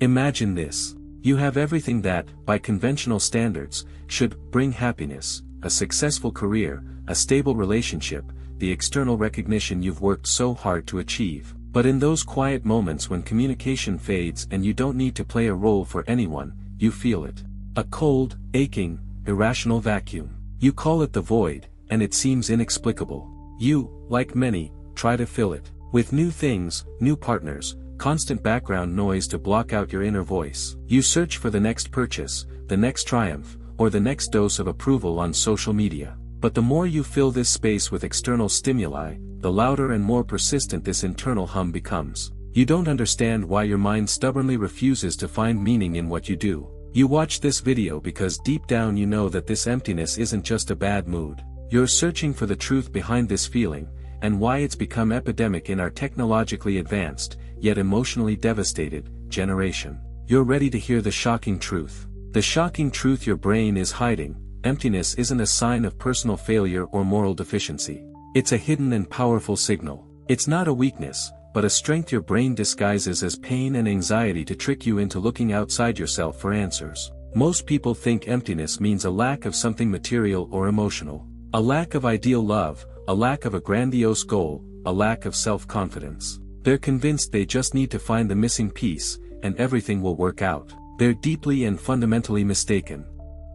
Imagine this. You have everything that, by conventional standards, should bring happiness: a successful career, a stable relationship, the external recognition you've worked so hard to achieve. But in those quiet moments when communication fades and you don't need to play a role for anyone, you feel it. A cold, aching, irrational vacuum. You call it the void, and it seems inexplicable. You, like many, try to fill it with new things, new partners, constant background noise to block out your inner voice. You search for the next purchase, the next triumph, or the next dose of approval on social media. But the more you fill this space with external stimuli, the louder and more persistent this internal hum becomes. You don't understand why your mind stubbornly refuses to find meaning in what you do. You watch this video because deep down you know that this emptiness isn't just a bad mood. You're searching for the truth behind this feeling, and why it's become epidemic in our technologically advanced, yet emotionally devastated, generation. You're ready to hear the shocking truth. The shocking truth your brain is hiding: emptiness isn't a sign of personal failure or moral deficiency. It's a hidden and powerful signal. It's not a weakness, but a strength your brain disguises as pain and anxiety to trick you into looking outside yourself for answers. Most people think emptiness means a lack of something material or emotional. A lack of ideal love, a lack of a grandiose goal, a lack of self-confidence. They're convinced they just need to find the missing piece, and everything will work out. They're deeply and fundamentally mistaken.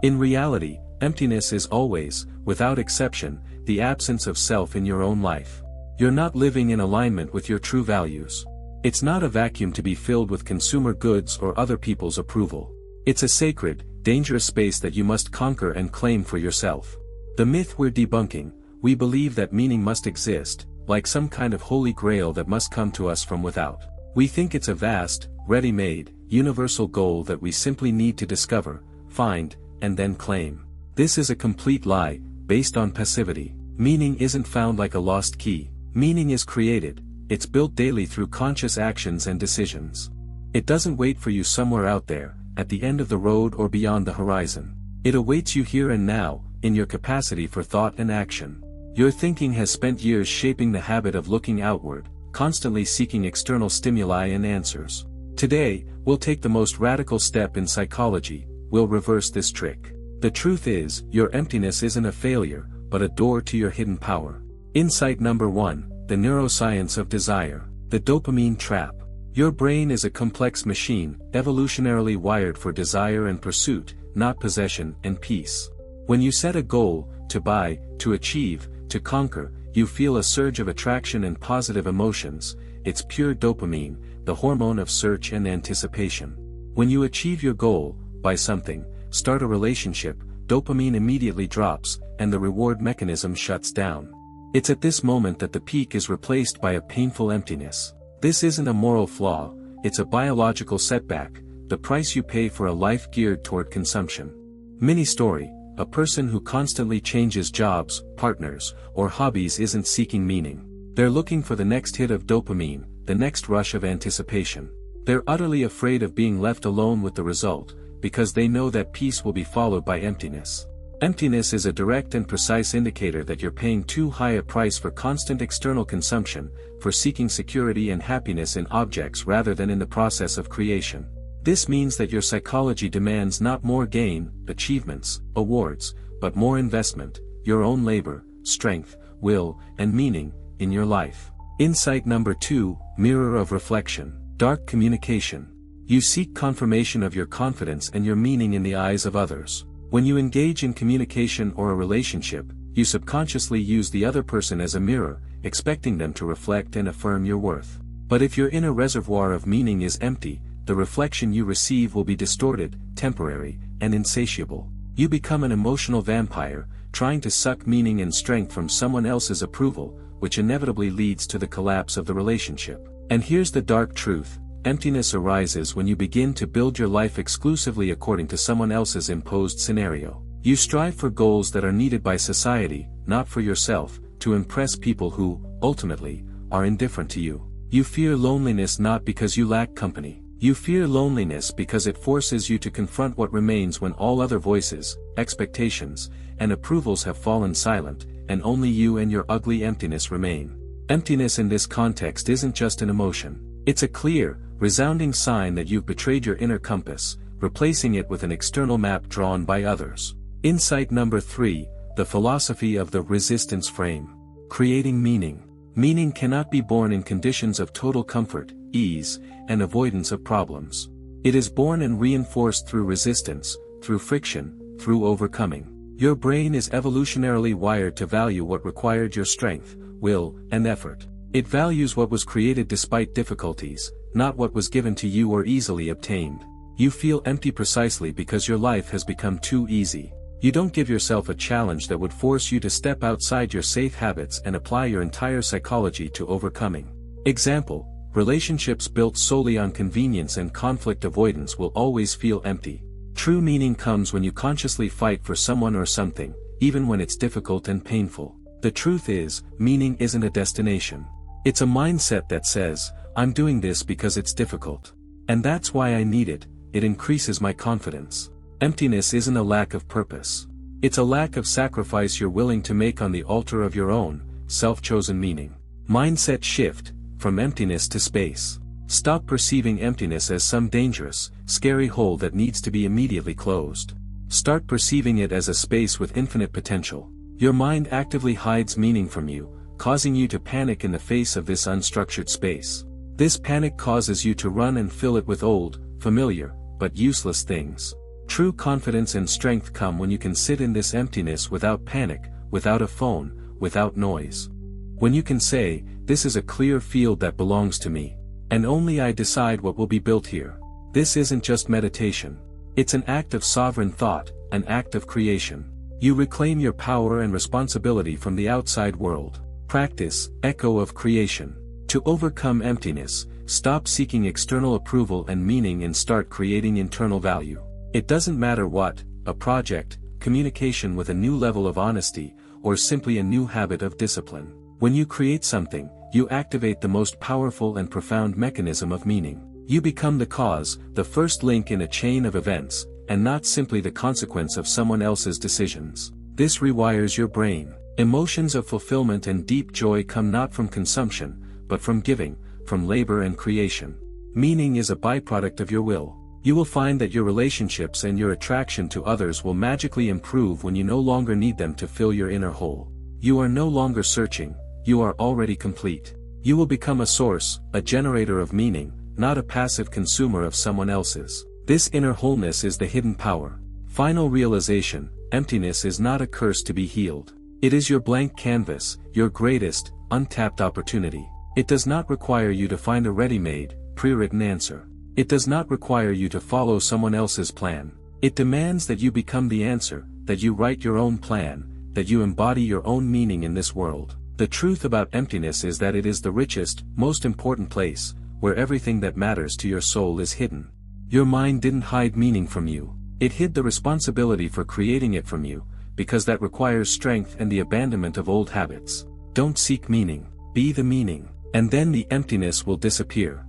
In reality, emptiness is always, without exception, the absence of self in your own life. You're not living in alignment with your true values. It's not a vacuum to be filled with consumer goods or other people's approval. It's a sacred, dangerous space that you must conquer and claim for yourself. The myth we're debunking: we believe that meaning must exist, like some kind of holy grail that must come to us from without. We think it's a vast, ready-made, universal goal that we simply need to discover, find, and then claim. This is a complete lie, based on passivity. Meaning isn't found like a lost key. Meaning is created. It's built daily through conscious actions and decisions. It doesn't wait for you somewhere out there, at the end of the road or beyond the horizon. It awaits you here and now, in your capacity for thought and action. Your thinking has spent years shaping the habit of looking outward, constantly seeking external stimuli and answers. Today, we'll take the most radical step in psychology. We'll reverse this trick. The truth is, your emptiness isn't a failure, but a door to your hidden power. Insight number 1, the neuroscience of desire. The dopamine trap. Your brain is a complex machine, evolutionarily wired for desire and pursuit, not possession and peace. When you set a goal, to buy, to achieve, to conquer, you feel a surge of attraction and positive emotions. It's pure dopamine, the hormone of search and anticipation. When you achieve your goal, buy something, start a relationship, dopamine immediately drops, and the reward mechanism shuts down. It's at this moment that the peak is replaced by a painful emptiness. This isn't a moral flaw, it's a biological setback, the price you pay for a life geared toward consumption. Mini story: a person who constantly changes jobs, partners, or hobbies isn't seeking meaning. They're looking for the next hit of dopamine, the next rush of anticipation. They're utterly afraid of being left alone with the result, because they know that peace will be followed by emptiness. Emptiness is a direct and precise indicator that you're paying too high a price for constant external consumption, for seeking security and happiness in objects rather than in the process of creation. This means that your psychology demands not more gain, achievements, awards, but more investment, your own labor, strength, will, and meaning, in your life. Insight number 2, mirror of reflection. Dark communication. You seek confirmation of your confidence and your meaning in the eyes of others. When you engage in communication or a relationship, you subconsciously use the other person as a mirror, expecting them to reflect and affirm your worth. But if your inner reservoir of meaning is empty, the reflection you receive will be distorted, temporary, and insatiable. You become an emotional vampire, trying to suck meaning and strength from someone else's approval, which inevitably leads to the collapse of the relationship. And here's the dark truth: emptiness arises when you begin to build your life exclusively according to someone else's imposed scenario. You strive for goals that are needed by society, not for yourself, to impress people who, ultimately, are indifferent to you. You fear loneliness not because you lack company. You fear loneliness because it forces you to confront what remains when all other voices, expectations, and approvals have fallen silent, and only you and your ugly emptiness remain. Emptiness in this context isn't just an emotion. It's a clear, resounding sign that you've betrayed your inner compass, replacing it with an external map drawn by others. Insight number 3, the philosophy of the resistance frame. Creating meaning. Meaning cannot be born in conditions of total comfort, ease, and avoidance of problems. It is born and reinforced through resistance, through friction, through overcoming. Your brain is evolutionarily wired to value what required your strength, will, and effort. It values what was created despite difficulties, not what was given to you or easily obtained. You feel empty precisely because your life has become too easy. You don't give yourself a challenge that would force you to step outside your safe habits and apply your entire psychology to overcoming. Example: relationships built solely on convenience and conflict avoidance will always feel empty. True meaning comes when you consciously fight for someone or something, even when it's difficult and painful. The truth is, meaning isn't a destination. It's a mindset that says, I'm doing this because it's difficult. And that's why I need it. It increases my confidence. Emptiness isn't a lack of purpose. It's a lack of sacrifice you're willing to make on the altar of your own, self-chosen meaning. Mindset shift, from emptiness to space. Stop perceiving emptiness as some dangerous, scary hole that needs to be immediately closed. Start perceiving it as a space with infinite potential. Your mind actively hides meaning from you, causing you to panic in the face of this unstructured space. This panic causes you to run and fill it with old, familiar, but useless things. True confidence and strength come when you can sit in this emptiness without panic, without a phone, without noise. When you can say, this is a clear field that belongs to me. And only I decide what will be built here. This isn't just meditation. It's an act of sovereign thought, an act of creation. You reclaim your power and responsibility from the outside world. Practice, echo of creation. To overcome emptiness, stop seeking external approval and meaning and start creating internal value. It doesn't matter what, a project, communication with a new level of honesty, or simply a new habit of discipline. When you create something, you activate the most powerful and profound mechanism of meaning. You become the cause, the first link in a chain of events, and not simply the consequence of someone else's decisions. This rewires your brain. Emotions of fulfillment and deep joy come not from consumption, but from giving, from labor and creation. Meaning is a byproduct of your will. You will find that your relationships and your attraction to others will magically improve when you no longer need them to fill your inner hole. You are no longer searching, you are already complete. You will become a source, a generator of meaning, not a passive consumer of someone else's. This inner wholeness is the hidden power. Final realization: emptiness is not a curse to be healed. It is your blank canvas, your greatest, untapped opportunity. It does not require you to find a ready-made, pre-written answer. It does not require you to follow someone else's plan. It demands that you become the answer, that you write your own plan, that you embody your own meaning in this world. The truth about emptiness is that it is the richest, most important place, where everything that matters to your soul is hidden. Your mind didn't hide meaning from you. It hid the responsibility for creating it from you, because that requires strength and the abandonment of old habits. Don't seek meaning, be the meaning, and then the emptiness will disappear.